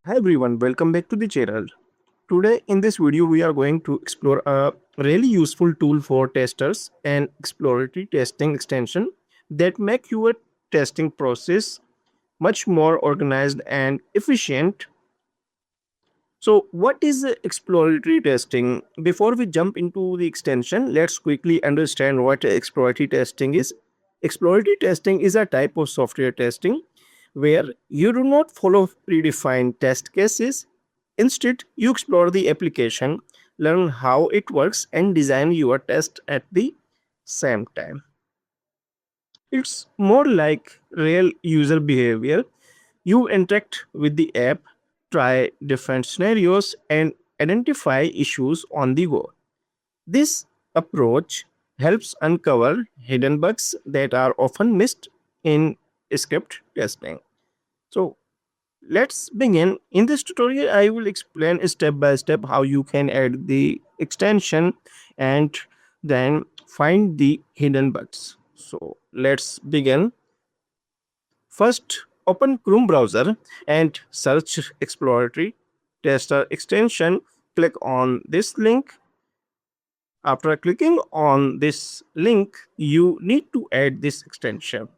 Hi everyone, welcome back to the channel. Today in this video we are going to explore a really useful tool for testers, an exploratory testing extension that make your testing process much more organized and efficient. So what is exploratory testing? Before we jump into the extension, let's quickly understand what exploratory testing is. Exploratory testing is a type of software testing where you do not follow predefined test cases. Instead, you explore the application, learn how it works, and design your test at the same time. It's more like real user behavior. You interact with the app, try different scenarios, and identify issues on the go. This approach helps uncover hidden bugs that are often missed in script testing. So, let's begin. In this tutorial, I will explain step by step how you can add the extension and then find the hidden bugs. So, let's begin. First, open Chrome browser and search Exploratory Tester extension. Click on this link. After clicking on this link, you need to add this extension.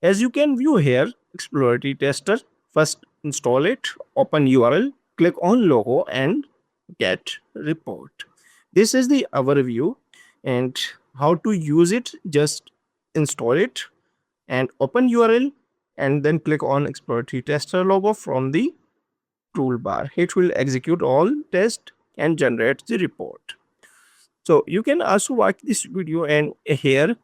As you can view here, Exploratory Tester, first install it, open URL, click on logo and get report. This is the overview and how to use it. Just install it and open URL and then click on Exploratory Tester logo from the toolbar. It will execute all tests and generate the report. So you can also watch this video and here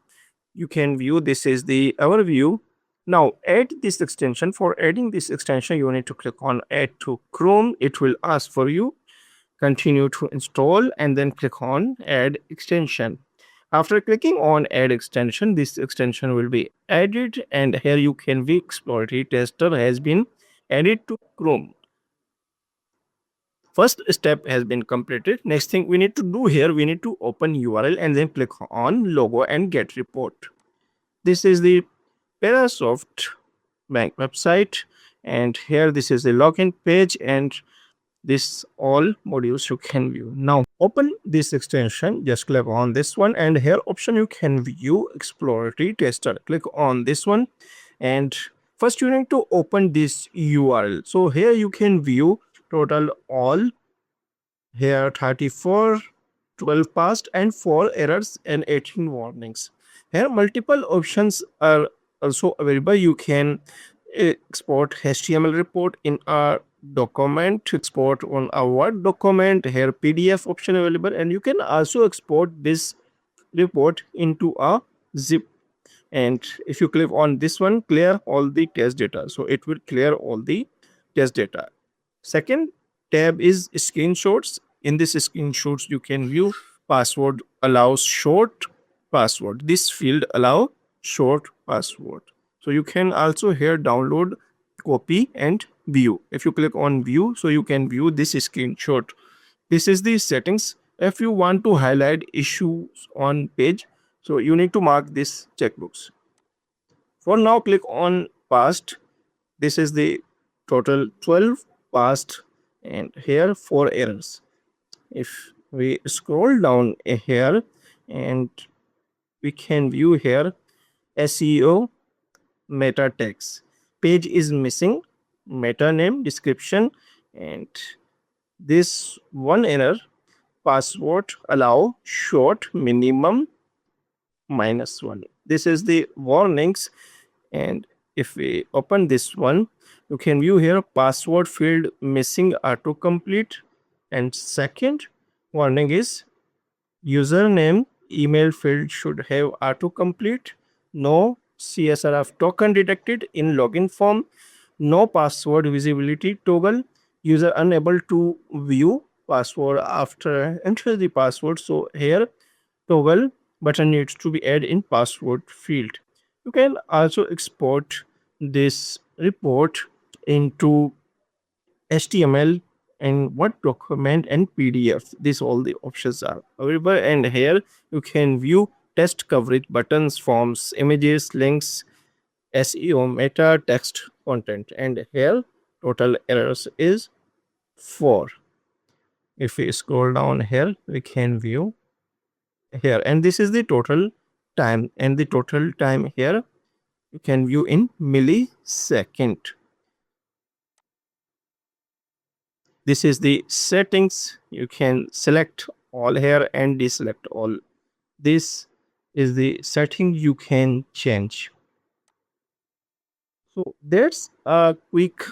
you can view this is the overview. Now add this extension. For adding this extension, you need to click on add to Chrome. It will ask for you. Continue to install and then click on add extension. After clicking on add extension, this extension will be added and here you can view Exploratory Tester has been added to Chrome. First step has been completed. Next thing we need to do here, we need to open URL and then click on logo and get report. This is the Parasoft bank website and here this is the login page and this all modules you can view. Now open this extension, just click on this one and here option you can view Exploratory Tester. Click on this one and first you need to open this URL. So here you can view total all here 34, 12 passed and 4 errors and 18 warnings. Here multiple options are also available. You can export HTML report in a document, export on a Word document, here PDF option available, and you can also export this report into a zip. And if you click on this one, clear all the test data, so it will clear all the test data. Second tab is screenshots. In this screenshots you can view password allows short password. This field allow short password. So you can also here download, copy and view. If you click on view, so you can view this screenshot. This is the settings. If you want to highlight issues on page, so you need to mark this checkbox. For now, click on past. This is the total 12 past and here 4 errors. If we scroll down here and we can view here SEO meta text. Page is missing meta name description and this one error password allow short minimum -1. This is the warnings and if we open this one you can view here password field missing autocomplete and second warning is username email field should have autocomplete, no CSRF token detected in login form, no password visibility toggle, user unable to view password after enter the password. So here toggle button needs to be added in password field. You can also export this report into HTML and Word document and PDF. These all the options are available and here you can view test coverage buttons, forms, images, links, SEO, meta, text content and here total errors is 4. If we scroll down here, we can view here, and this is the total time, and the total time here you can view in millisecond. This is the settings. You can select all here and deselect all. This is the setting you can change. So that's a quick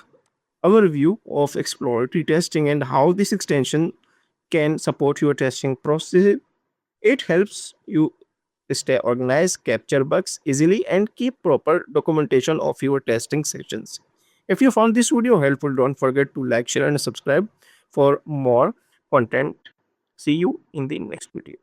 overview of exploratory testing and how this extension can support your testing process. It helps you stay organized, capture bugs easily, and keep proper documentation of your testing sessions. If you found this video helpful, don't forget to like, share, and subscribe for more content. See you in the next video.